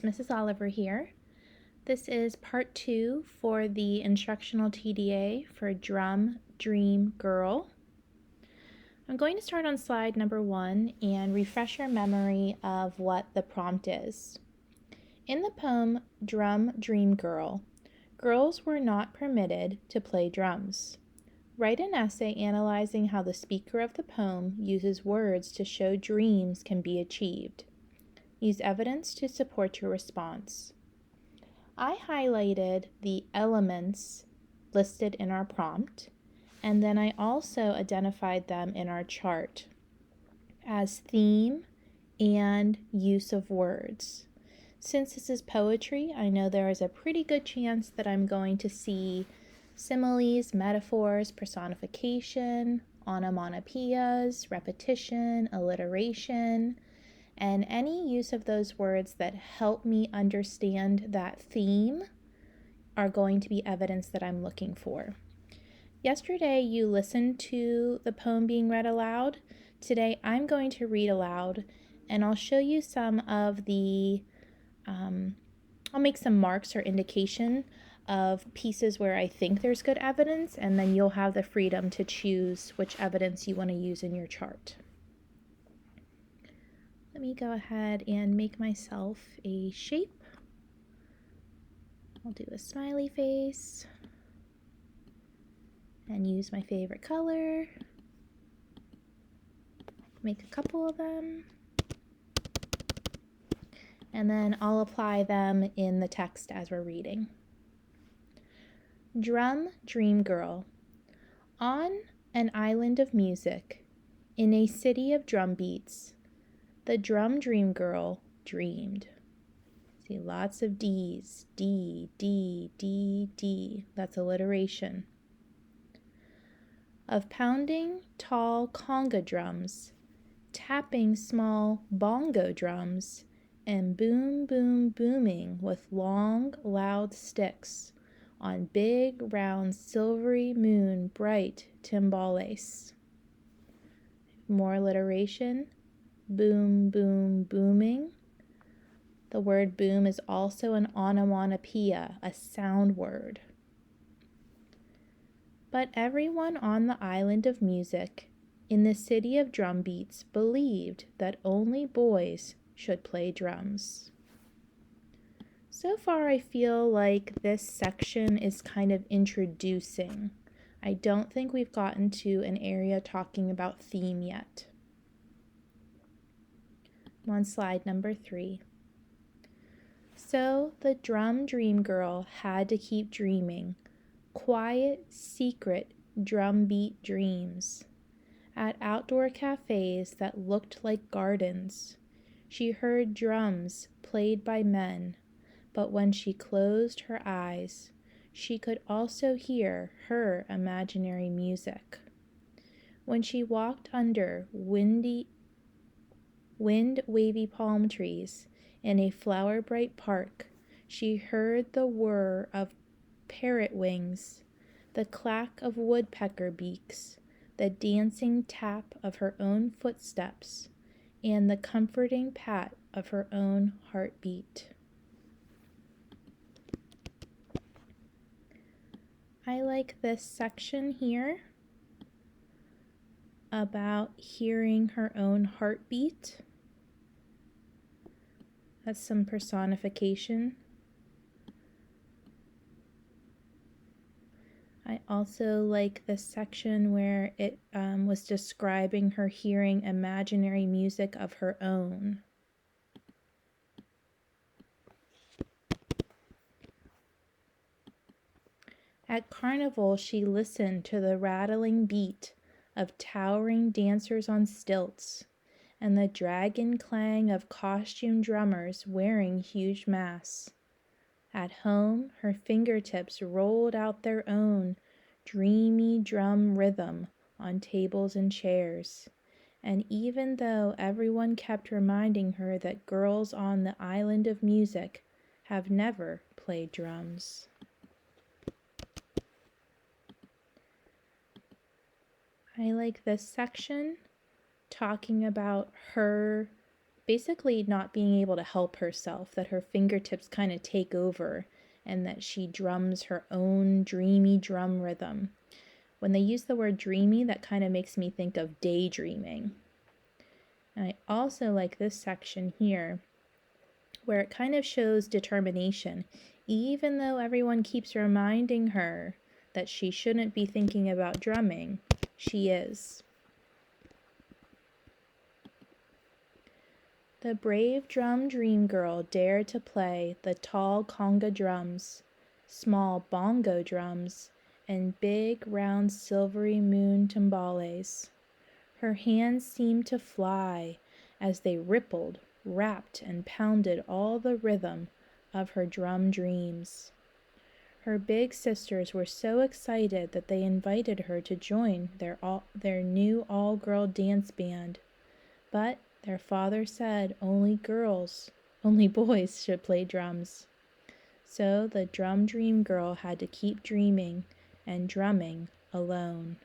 Mrs. Oliver here. This is part 2 for the instructional TDA for Drum Dream Girl. I'm going to start on slide number 1 and refresh your memory of what the prompt is. In the poem Drum Dream Girl, girls were not permitted to play drums. Write an essay analyzing how the speaker of the poem uses words to show dreams can be achieved. Use evidence to support your response. I highlighted the elements listed in our prompt, and then I also identified them in our chart as theme and use of words. Since this is poetry, I know there is a pretty good chance that I'm going to see similes, metaphors, personification, onomatopoeias, repetition, alliteration, and any use of those words that help me understand that theme are going to be evidence that I'm looking for. Yesterday, you listened to the poem being read aloud. Today, I'm going to read aloud, and I'll show you some of the, I'll make some marks or indication of pieces where I think there's good evidence, and then you'll have the freedom to choose which evidence you want to use in your chart. Let me go ahead and make myself a shape. I'll do a smiley face and use my favorite color. Make a couple of them. And then I'll apply them in the text as we're reading. Drum Dream Girl. On an island of music, in a city of drum beats, the drum dream girl dreamed. See, lots of D's. D, D, D, D. That's alliteration. Of pounding tall conga drums, tapping small bongo drums, and boom, boom, booming with long, loud sticks on big, round, silvery moon bright timbales. More alliteration. Boom, boom, booming. The word boom is also an onomatopoeia, a sound word. But everyone on the island of music, in the city of drum beats, believed that only boys should play drums. So far, I feel like this section is kind of introducing. I don't think we've gotten to an area talking about theme yet. I'm on slide number 3. So the drum dream girl had to keep dreaming, quiet, secret drumbeat dreams. At outdoor cafes that looked like gardens, she heard drums played by men, but when she closed her eyes, she could also hear her imaginary music. When she walked under wind-wavy palm trees in a flower-bright park, she heard the whir of parrot wings, the clack of woodpecker beaks, the dancing tap of her own footsteps, and the comforting pat of her own heartbeat. I like this section here about hearing her own heartbeat. That's some personification. I also like this section where it was describing her hearing imaginary music of her own. At carnival, she listened to the rattling beat of towering dancers on stilts and the dragon clang of costume drummers wearing huge masks. At home, her fingertips rolled out their own dreamy drum rhythm on tables and chairs. And even though everyone kept reminding her that girls on the island of music have never played drums. I like this section talking about her basically not being able to help herself, that her fingertips kind of take over, and that she drums her own dreamy drum rhythm. When they use the word dreamy, that kind of makes me think of daydreaming. And I also like this section here, where it kind of shows determination, even though everyone keeps reminding her that she shouldn't be thinking about drumming, she is. The brave drum dream girl dared to play the tall conga drums, small bongo drums, and big round silvery moon timbales. Her hands seemed to fly as they rippled, rapped, and pounded all the rhythm of her drum dreams. Her big sisters were so excited that they invited her to join their new all-girl dance band. But their father said only boys should play drums. So the drum dream girl had to keep dreaming and drumming alone.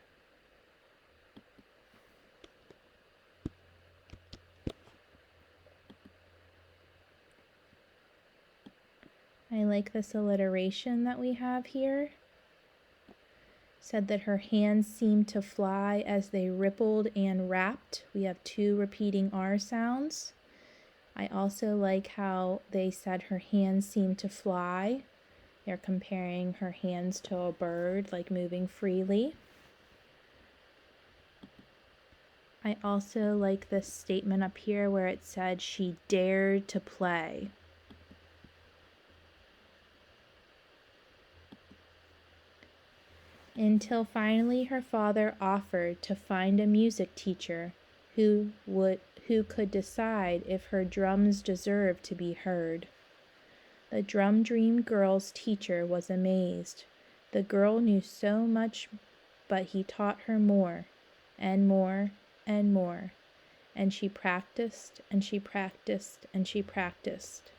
I like this alliteration that we have here. Said that her hands seemed to fly as they rippled and rapped. We have two repeating R sounds. I also like how they said her hands seemed to fly. They're comparing her hands to a bird, like moving freely. I also like this statement up here where it said she dared to play. Until finally her father offered to find a music teacher who could decide if her drums deserved to be heard. The drum dream girl's teacher was amazed. The girl knew so much, but he taught her more and more and more. And she practiced and she practiced and she practiced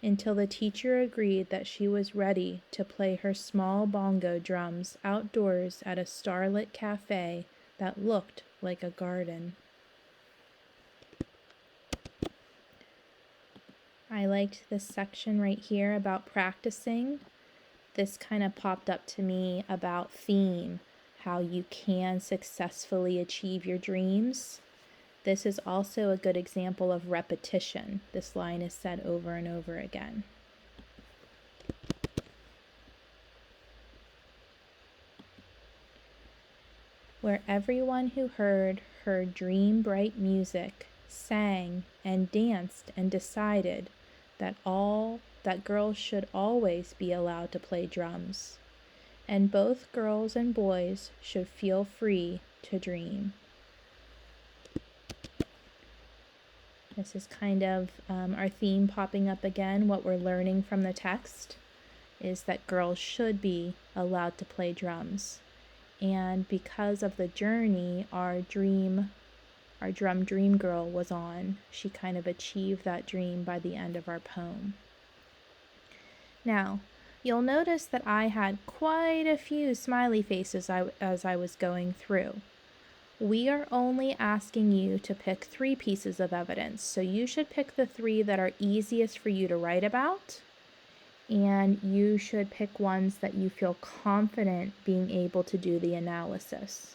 until the teacher agreed that she was ready to play her small bongo drums outdoors at a starlit cafe that looked like a garden. I liked this section right here about practicing. This kind of popped up to me about theme, how you can successfully achieve your dreams. This is also a good example of repetition. This line is said over and over again. Where everyone who heard her dream bright music sang and danced and decided that girls should always be allowed to play drums, and both girls and boys should feel free to dream. This is kind of our theme popping up again. What we're learning from the text is that girls should be allowed to play drums. And because of the journey our drum dream girl was on, she kind of achieved that dream by the end of our poem. Now, you'll notice that I had quite a few smiley faces as I was going through. We are only asking you to pick 3 pieces of evidence, so you should pick the 3 that are easiest for you to write about, and you should pick ones that you feel confident being able to do the analysis.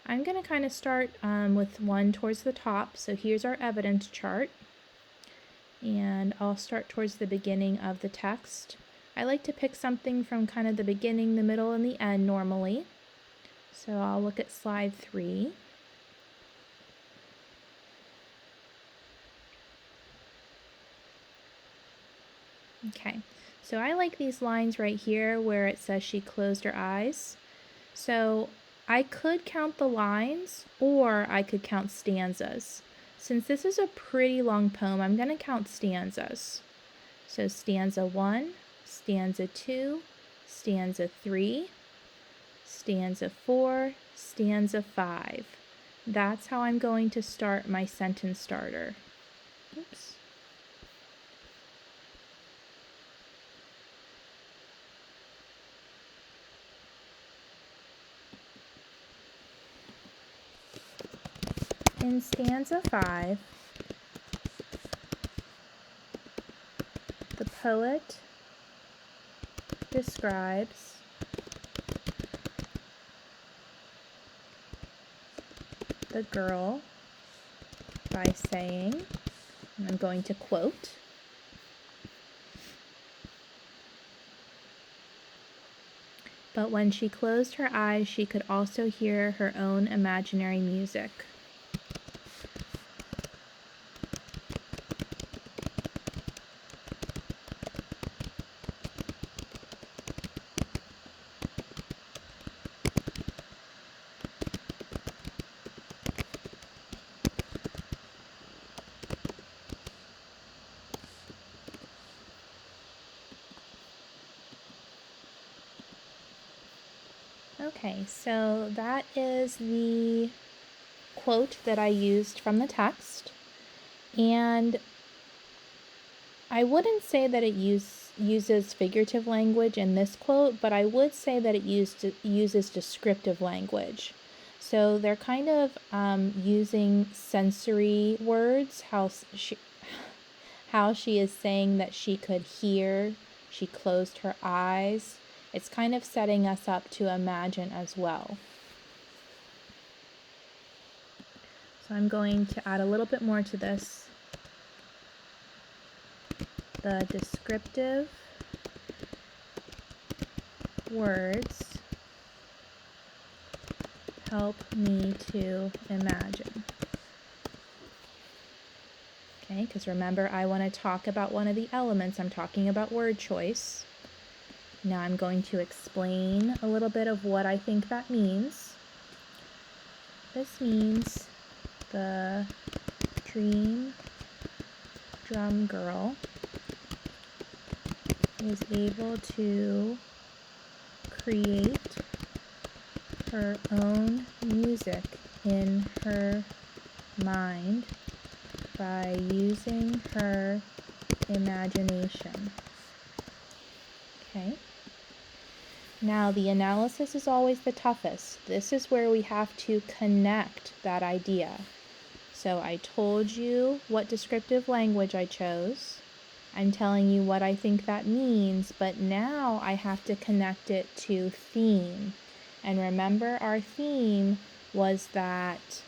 I'm going to kind of start with one towards the top, so here's our evidence chart, and I'll start towards the beginning of the text. I like to pick something from kind of the beginning, the middle, and the end normally. So I'll look at slide 3. Okay, so I like these lines right here where it says she closed her eyes. So I could count the lines or I could count stanzas. Since this is a pretty long poem, I'm going to count stanzas. So stanza 1, stanza 2, stanza 3, stanza 4, stanza 5. That's how I'm going to start my sentence starter. Oops. In stanza 5, poet describes the girl by saying, and I'm going to quote, "But when she closed her eyes, she could also hear her own imaginary music." Okay, so that is the quote that I used from the text, and I wouldn't say that it uses figurative language in this quote, but I would say that it uses descriptive language. So they're kind of using sensory words, how she is saying that she could hear, she closed her eyes. It's kind of setting us up to imagine as well. So I'm going to add a little bit more to this. The descriptive words help me to imagine. Okay, because remember, I want to talk about one of the elements. I'm talking about word choice. Now I'm going to explain a little bit of what I think that means. This means the dream drum girl is able to create her own music in her mind by using her imagination. Okay. Now the analysis is always the toughest. This is where we have to connect that idea. So I told you what descriptive language I chose. I'm telling you what I think that means, but now I have to connect it to theme. And remember, our theme was that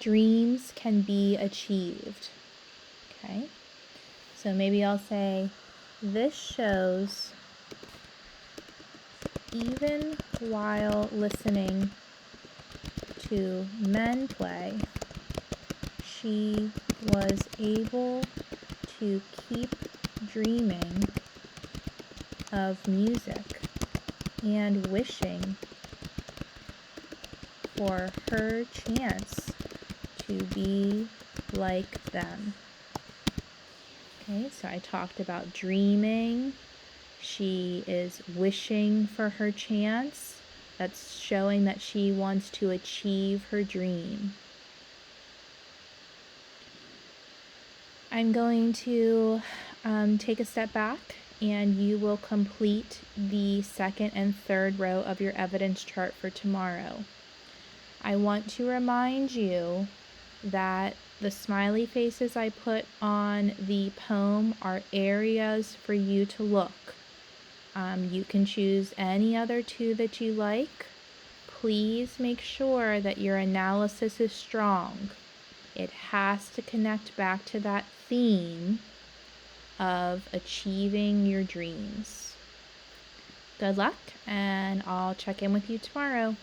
dreams can be achieved. Okay? So maybe I'll say, this shows, even while listening to men play, she was able to keep dreaming of music and wishing for her chance to be like them. Okay, so I talked about dreaming. She is wishing for her chance. That's showing that she wants to achieve her dream. I'm going to take a step back, and you will complete the second and third row of your evidence chart for tomorrow. I want to remind you that the smiley faces I put on the poem are areas for you to look. You can choose any other two that you like. Please make sure that your analysis is strong. It has to connect back to that theme of achieving your dreams. Good luck, and I'll check in with you tomorrow.